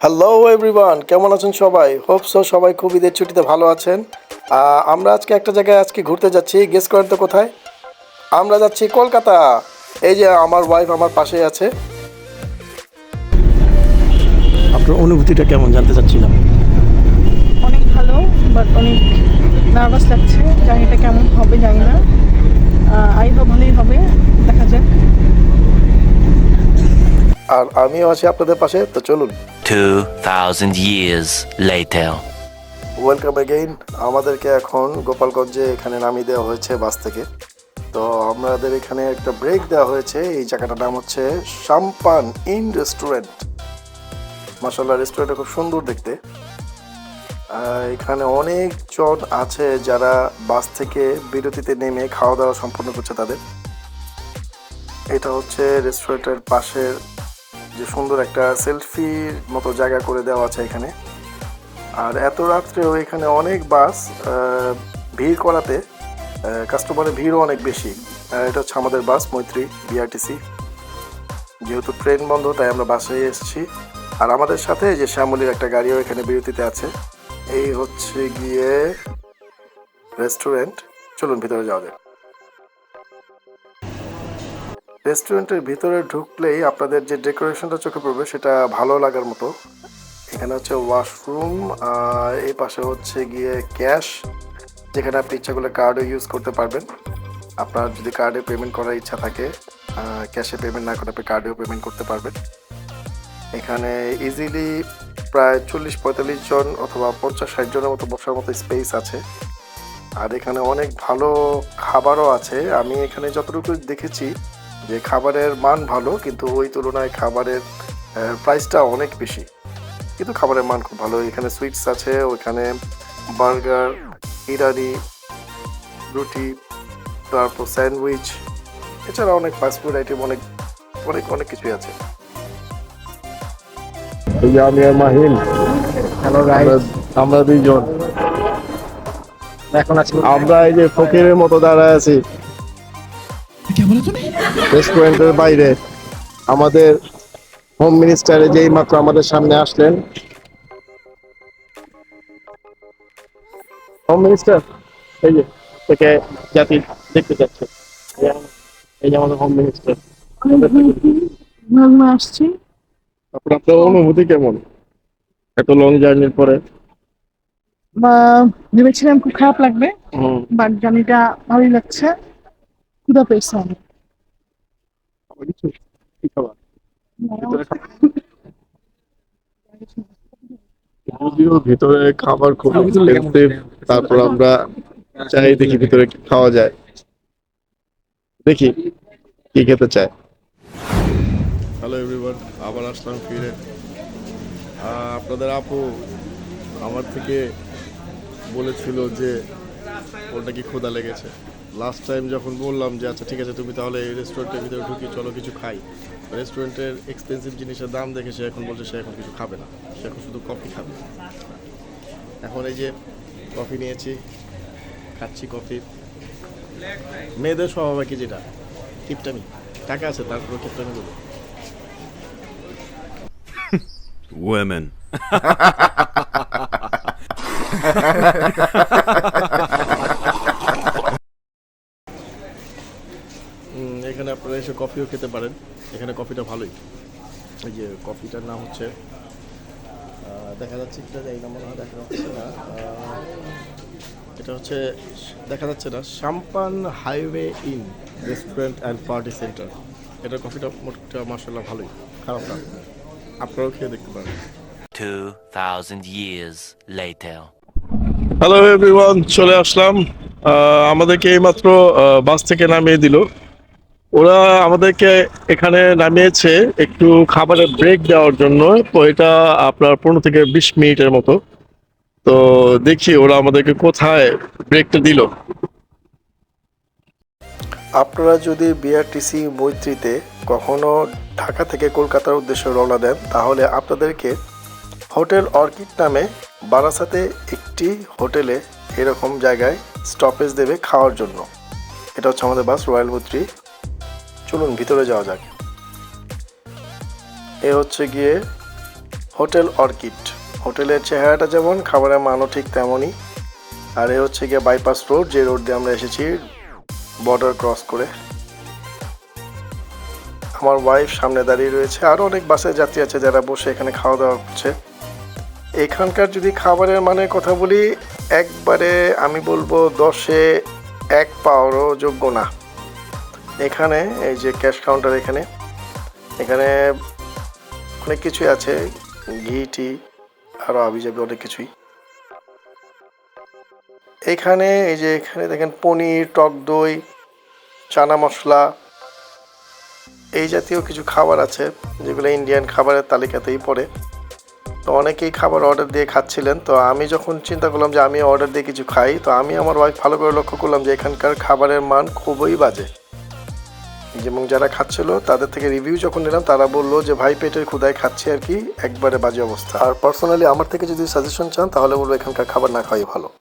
Hello everyone, কেমন আছেন সবাই? হোপ সো সবাই খুব ঈদের ছুটিতে ভালো আছেন। আমরা আজকে একটা জায়গায় ঘুরতে যাচ্ছি। গেস করেন তো কোথায়? আমরা যাচ্ছি কলকাতা। এই যে আমার ওয়াইফ আমার পাশেই আছে। আপনার অনুভূতিটা কেমন জানতে চাচ্ছিলাম। অনেক ভালো, বাট অনেক নার্ভাস লাগছে। জার্নিটা কেমন হবে জানি না। আই হোপ ভালোই হবে, দেখা যাক। আর আমিও আছি আপনাদের পাশে, তো চলুন। 2000 years later. Welcome again. আমাদেরকে এখন গোপালগঞ্জে এখানে নামিয়ে দেওয়া হয়েছে বাস থেকে। তো আমাদের এখানে একটা ব্রেক দেওয়া হয়েছে। এই জায়গাটার নাম হচ্ছে সাম্পান ইন রেস্টুরেন্ট। মাশাআল্লাহ, রেস্টুরেন্টটা খুব সুন্দর দেখতে। এখানে অনেকজন আছে যারা বাস থেকে বিরতিতে নেমে খাওয়া দাওয়া সম্পন্ন করছে তাদের। এটা হচ্ছে রেস্টুরেন্টের পাশের যে সুন্দর একটা সেলফির মতো জায়গা করে দেওয়া আছে এখানে। আর এত রাত্রেও এখানে অনেক বাস ভিড় করাতে কাস্টমারের ভিড়ও অনেক বেশি। এটা হচ্ছে আমাদের বাস মৈত্রী বিআরটিসি। যেহেতু ট্রেন বন্ধ তাই আমরা বাসে এসেছি। আর আমাদের সাথে যে শ্যামলির একটা গাড়িও এখানে বিরতিতে আছে। এই হচ্ছে গিয়ে রেস্টুরেন্ট। চলুন ভিতরে যাওয়া যাক। রেস্টুরেন্টের ভিতরে ঢুকলেই আপনাদের যে ডেকোরেশনটা চোখে পড়বে সেটা ভালো লাগার মতো। এখানে হচ্ছে ওয়াশরুম, এই পাশে হচ্ছে গিয়ে ক্যাশ, যেখানে আপনি ইচ্ছা করলে কার্ডও ইউজ করতে পারবেন। আপনার যদি কার্ডে পেমেন্ট করার ইচ্ছা থাকে, ক্যাশে পেমেন্ট না করে আপনি কার্ডেও পেমেন্ট করতে পারবেন। এখানে ইজিলি প্রায় 40-45 জন অথবা 50-60 জনের মতো বসার মতো স্পেস আছে। আর এখানে অনেক ভালো খাবারও আছে। আমি এখানে যতটুকু দেখেছি যে খাবারের মান ভালো, কিন্তু ওই তুলনায় খাবারের প্রাইসটা অনেক বেশি। কিন্তু খাবারের মান খুব ভালো। এখানে সুইটস আছে, ওইখানে বার্গার, ইরানি রুটি, তারপর স্যান্ডউইচ, এছাড়া অনেক ফাস্টফুড আইটেম, অনেক অনেক অনেক কিছুই আছে। আমি আর মাহিন, হ্যালো গাইস, আমরা দুইজন। এখন আছি আমরা এই যে ফকিরের মতো দাঁড়ায় আছি রেস্টুরেন্টের বাইরে। আমাদের হোম মিনিস্টারে যেই মাত্র আমাদের সামনে আসলেন। হোম মিনিস্টার এই যে থেকে জাতি দেখতে যাচ্ছে। এই যে আমাদের হোম মিনিস্টার। ভালো আসছি। আপনার অনুভূতি কেমন এত লং জার্নির পরে? ভেবেছিলাম খুব খারাপ লাগবে, হুম, বাট জার্নিটা ভালোই লাগছে। ক্ষুধা পেয়েছে অনেক। কিছু কি খাবার ভিতরে যদিও ভিতরে খাবার খুব এক্সপেন্সিভ, তারপর আমরা চাই দেখি ভিতরে কি খাওয়া যায়, দেখি কি খেতে চায়। হ্যালো এভরিওয়ান, আবার আসলাম ফিরে। আপনাদের আপু আমার থেকে বলেছিল যে ওর নাকি ক্ষুধা লেগেছে। লাস্ট টাইম যখন বললাম যে আচ্ছা ঠিক আছে তুমি তাহলে এই রেস্টুরেন্টের ভিতরে ঢুকি, চলো কিছু খাই, রেস্টুরেন্টের এক্সপেন্সিভ জিনিসের দাম দেখে সে এখন বলছে সে এখন কিছু খাবে না, সে এখন শুধু কফি খাবে। এখন এই যে কফি নিয়েছি, খাচ্ছি কফি। মেয়েদের স্বভাব কি যেটা কিপটামি, টাকা আছে তারপরে কিপটামি করবে। Women. এখানে আপনারা এসে কফিও খেতে পারেন। এখানে কফিটা ভালোই। এই যে কফিটার নাম হচ্ছে দেখা যাচ্ছে এটা, এই নাম মনে হয় দেখা যাচ্ছে না। এটা হচ্ছে দেখা যাচ্ছে না, Sampan highway inn restaurant and party centre. এটার কফিটা মোটটা মাশাআল্লাহ ভালোই, খারাপ না। আপনারাও খেয়ে দেখতে পারেন। 2000 years later. হ্যালো এভরিওয়ান, চলে আসলাম। আমাদেরকে এইমাত্র বাস থেকে নামিয়ে দিল। ওরা আমাদেরকে এখানে নামিয়েছে একটু খাবারের ব্রেক দেওয়ার জন্য। তো এটা আপনার 15 থেকে 20 মিনিটের মতো। তো দেখি ওরা আমাদেরকে কোথায় ব্রেকটা দিল। আপনারা যদি বিআরটিসি মৈত্রীতে কখনো ঢাকা থেকে কলকাতার উদ্দেশ্যে রওনা দেন, তাহলে আপনাদেরকে হোটেল অর্কিড নামে বারাসাতে একটি হোটেলে এরকম জায়গায় স্টপেজ দেবে খাওয়ার জন্য। এটা হচ্ছে আমাদের বাস রয়্যাল মৈত্রী। চলুন ভিতরে যাওয়া যাক। এ হচ্ছে গিয়ে হোটেল অর্কিড। হোটেলের চেহারাটা যেমন, খাবারের মানও ঠিক তেমনই। আর এ হচ্ছে গিয়ে বাইপাস রোড, যে রোড দিয়ে আমরা এসেছি বর্ডার ক্রস করে। আমার ওয়াইফ সামনে দাঁড়িয়ে রয়েছে, আরও অনেক বাসের যাত্রী আছে যারা বসে এখানে খাওয়া দাওয়া করছে। এখানকার যদি খাবারের মানের কথা বলি, একবারে আমি বলবো 10-এ 1 পাওয়ারও যোগ্য না। এখানে এই যে ক্যাশ কাউন্টার, এখানে অনেক কিছুই আছে, ঘি টি আরও আবিজাবি অনেক কিছুই। এখানে দেখেন পনির, টক দই, চানা মশলা, এই জাতীয় কিছু খাবার আছে যেগুলো ইন্ডিয়ান খাবারের তালিকাতেই পড়ে। তো অনেকেই খাবার অর্ডার দিয়ে খাচ্ছিলেন, তো আমি যখন চিন্তা করলাম যে আমি অর্ডার দিয়ে কিছু খাই, তো আমি আমার ওয়াইফ ভালো করে লক্ষ্য করলাম যে এখানকার খাবারের মান খুবই বাজে। এবং যারা খাচ্ছিল তাদের থেকে রিভিউ যখন নিলাম, তারা বললো যে ভাই পেটের ক্ষুধায় খাচ্ছি আর কি, একবারে বাজে অবস্থা। আর পার্সোনালি আমার থেকে যদি সাজেশন চান তাহলে বলবো এখানকার খাবার না খাওয়াই ভালো।